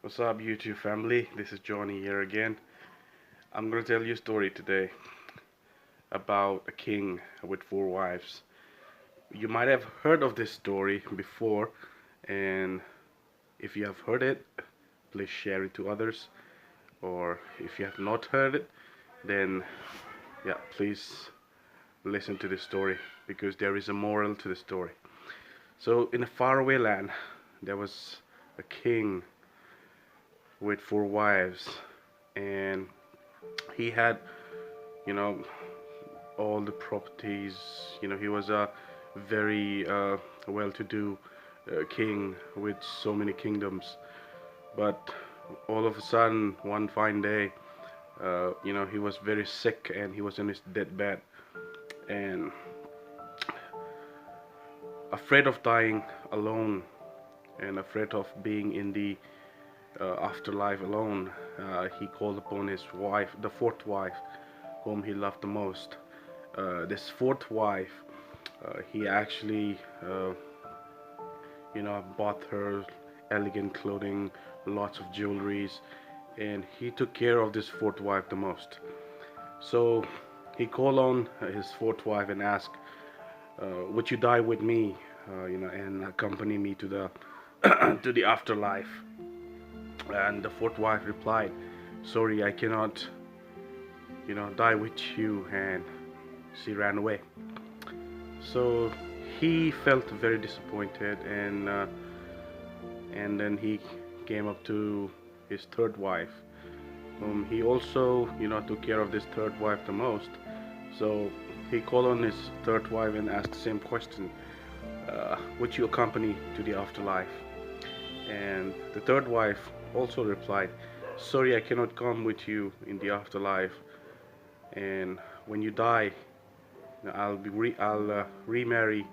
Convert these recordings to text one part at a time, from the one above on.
What's up, YouTube family? This is Johnny here again. I'm gonna tell you a story today about a king with four wives. You might have heard of this story before, and if you have heard it, please share it to others. Or if you have not heard it, then yeah, please listen to this story because there is a moral to the story. So, in a faraway land, there was a king with four wives, and he had, you know, all the properties. He was a very well-to-do king with so many kingdoms. But all of a sudden, one fine day, he was very sick and he was in his deathbed and afraid of dying alone and afraid of being in the afterlife alone. He called upon his wife, the fourth wife, whom he loved the most. This fourth wife, he actually, bought her elegant clothing, lots of jewelries, and he took care of this fourth wife the most. So he called on his fourth wife and asked, "Would you die with me, and accompany me to the to the afterlife?" And the fourth wife replied, "Sorry, I cannot, die with you," and she ran away. So he felt very disappointed, and then he came up to his third wife, whom he also, took care of this third wife the most. So he called on his third wife and asked the same question, "Would you accompany to the afterlife?" And the third wife also replied, "Sorry, I cannot come with you in the afterlife. And when you die, I'll remarry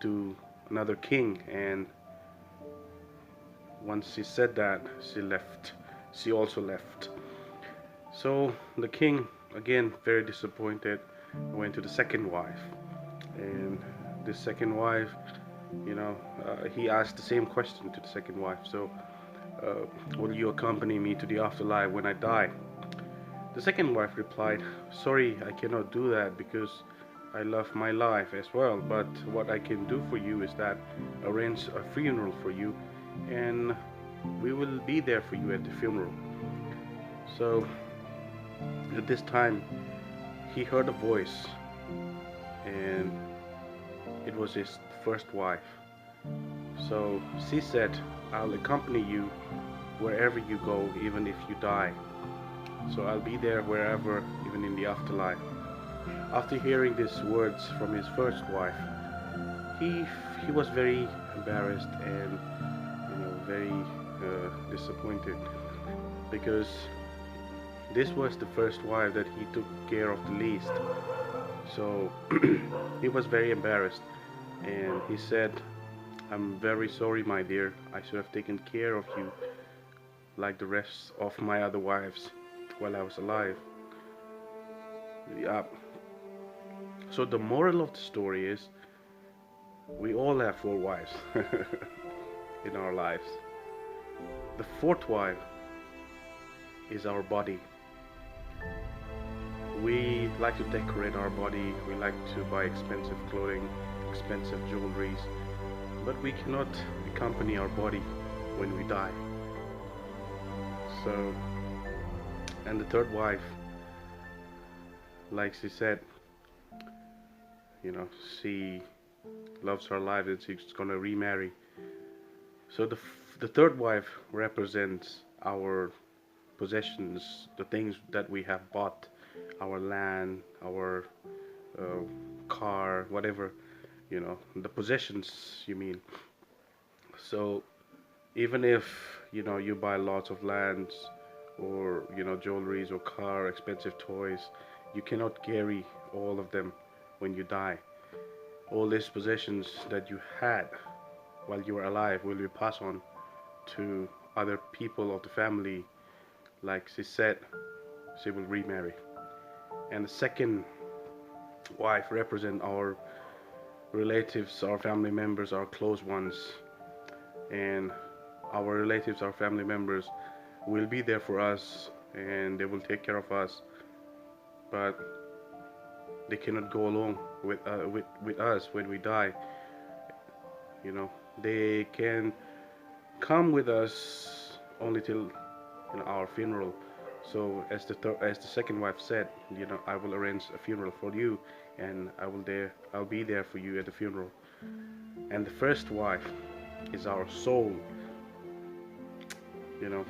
to another king." And once she said that, she left. She also left. So the king, again very disappointed, went to the second wife. And the second wife, he asked the same question to the second wife. So, will you accompany me to the afterlife when I die? The second wife replied, "Sorry, I cannot do that because I love my life as well. But what I can do for you is that arrange a funeral for you, and we will be there for you at the funeral." So at this time, he heard a voice, and it was his first wife. So she said, "I'll accompany you wherever you go, even if you die. So I'll be there wherever, even in the afterlife." After hearing these words from his first wife, he he was very embarrassed and very disappointed because this was the first wife that he took care of the least. So he was very embarrassed and he said, "I'm very sorry, my dear. I should have taken care of you like the rest of my other wives while I was alive." Yeah. So the moral of the story is we all have four wives in our lives. The fourth wife is our body. We like to decorate our body, we like to buy expensive clothing, expensive jewelries, but we cannot accompany our body when we die. So, and the third wife, like she said, she loves her life and she's gonna remarry. So the third wife represents our possessions, the things that we have bought, our land, our uh, car, whatever, the possessions you mean. So even if you buy lots of lands or jewelries or car, expensive toys, you cannot carry all of them when you die. All these possessions that you had while you were alive will be passed on to other people of the family. Like she said, she will remarry. And the second wife represent our relatives, our family members, our close ones. And our relatives, our family members will be there for us and they will take care of us, but they cannot go along with us when we die. You know, they can come with us only till our funeral. So as the second wife said, I will arrange a funeral for you, and I'll be there for you at the funeral. And the first wife is our soul. You know,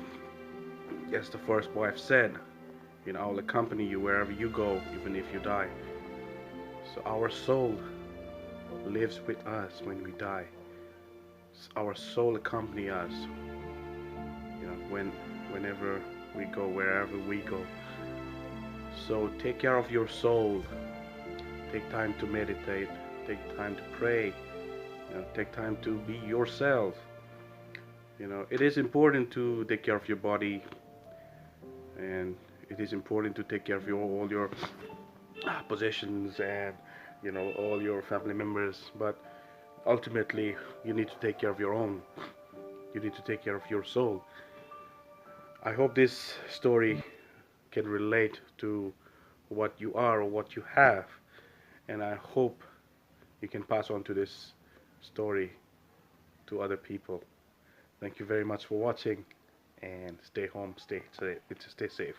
as the first wife said, I will accompany you wherever you go, even if you die. So our soul lives with us when we die. Our soul accompany us, whenever we go, wherever we go. So take care of your soul. Take time to meditate. Take time to pray. Take time to be yourself. It is important to take care of your body, and it is important to take care of all your possessions and all your family members. But ultimately, you need to take care of your own. You need to take care of your soul. I hope this story can relate to what you are or what you have, and I hope you can pass on to this story to other people. Thank you very much for watching, and stay home, stay safe.